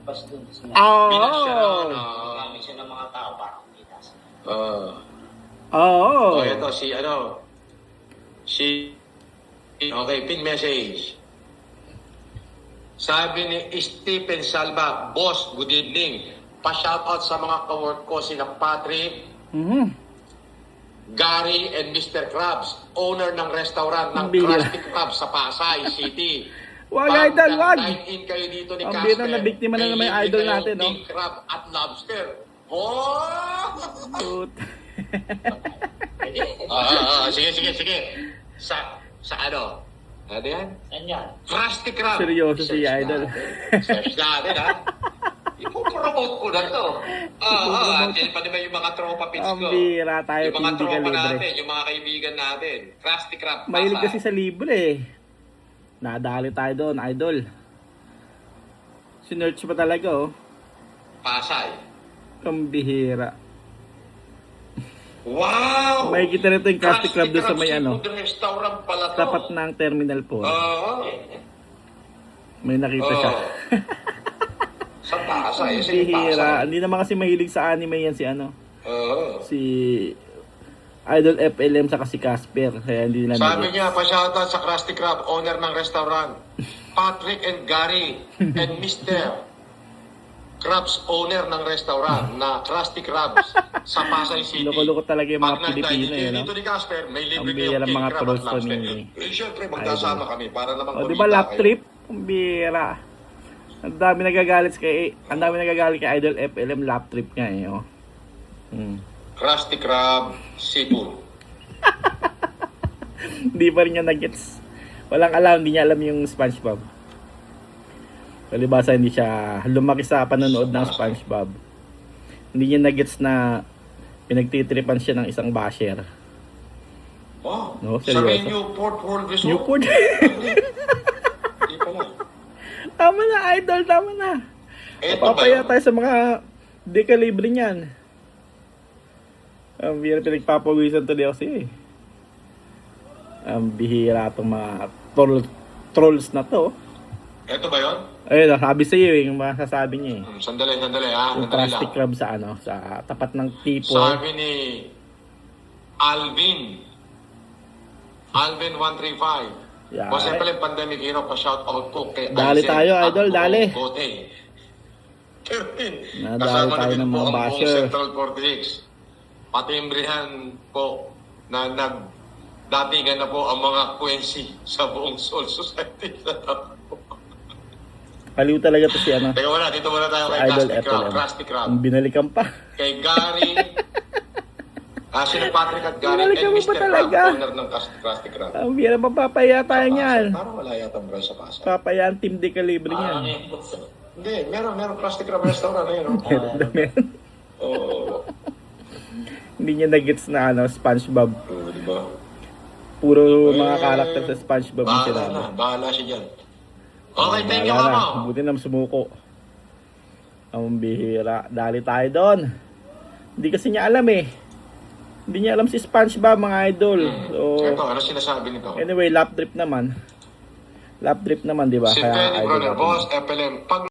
lumagpas dun. Oh! Gamit siya ng mga tao para kumita siya. Oh! Ito, okay, pin message. Sabi ni Stephen Salva, Boss, good evening. Pa-shoutout sa mga ka-work ko, sina Patrick, Gary, and Mr. Krabs, owner ng restaurant ng Krusty Krab sa Pasay City. Wag, idol, wag! Dine-in kayo dito ni Ang Casper. bina na biktima na naman yung idol natin, no? King crab at lobster. Oh! Sige. Sa ano? Ano yan? Saan yan? Krusty Krab. Seryoso si idol. Search natin, ha? Ipo-promote ko na to. Diyan pa naman yung mga tropa pits ko. Ang bira tayo, Yung mga hindi ka tropa libre. natin, yung mga kaibigan natin. Krusty Krab. Mahilig kasi sa libre eh. Nadali tayo doon, idol. Sinearch pa talaga, oh. Pasay. Ang bihira. Wow! May kita rito yung Krusty Krab doon sa may ano. Seafood restaurant pala to. Tapat ng Terminal 4. May nakita siya. Sa Pasay. Sa Bihira. Pasay. Hindi naman kasi mahilig sa anime yan si ano. Oo. Si Idol FLM sa si Casper. Kaya hindi nila Sabi niya, pa-shoutout sa Krusty Krab, owner ng restaurant. Patrick and Gary and Mr. Krabs, owner ng restaurant na Krusty Krabs sa Pasay City. Loko-loko talaga yung mga Pag Pilipino, nag-dine-in no? dito ni Casper, may libre Ang bihira kayong king mga crab trolls at to lobster. ni Siyempre, magkasama kami para naman O, di ba lap trip? Ang bihira. Ang dami nagagalit kay Idol FLM, lap trip nga eh, oh. Krusty Krab, seafood. Hindi pa rin niya nag-gets. Walang alam, hindi niya alam yung SpongeBob. Palibasa hindi siya lumaki sa panonood ng SpongeBob. Hindi niya nag-gets na pinagtitripan siya ng isang basher. Wow. No, Sa may seryoso. Newport World Resort. Newport. Hindi pala. Tama na, idol, tama na. Eto ba Papaya yun? tayo sa mga dekalibre niyan. Ang bihira pinagpapawisan to di kasi eh. Ang bihira itong mga trolls na to. Eto ba yun? Ayun, sabi sa iyo yung masasabi niya eh. Sandali ha. Yung Sandali Krusty lang. Krab sa ano, sa tapat ng tipo. Sabi ni Alvin 135. Yeah. Kasi pala yung pandemic hero pa shout out ko kay Dali Isaac tayo, at idol, dali. Bote. Nadali Kasama tayo na din ng po mga ang buong basher. Central 46. Patimbrihan po na datingan na po ang mga Quincy sa buong Soul Society. Paliw talaga to si ano. Teka muna, dito muna tayo Si kay Idol Krusty Krab. Ang binalikan pa. Kay Gary, sino Patrick at Gary Binalikan and mo Mr. pa Krab, talaga. owner ng Krusty Krab. Ang bihira mapapaya tayo niyan. Parang wala yata bro sa Pasay. Papaya ang team dekalibre niyan. Hindi, meron Krusty Krab restaurant na yun. Meron. Oo. Hindi niya nag-gets na ano, SpongeBob. Oo, di ba? Puro mga karakter sa SpongeBob yung sinabi. Bahala siya dyan. Okay, thank you, Wala Mama. na. Buti na sumuko. Ang bihira. Dali tayo doon. Hindi kasi niya alam eh. Hindi niya alam si SpongeBob, mga idol. So, Ito, ano sinasabi nito? anyway, lap trip naman. Lap trip naman, di ba? Si Kaya Teddy idol Brother, natin. Boss, FLM. Pag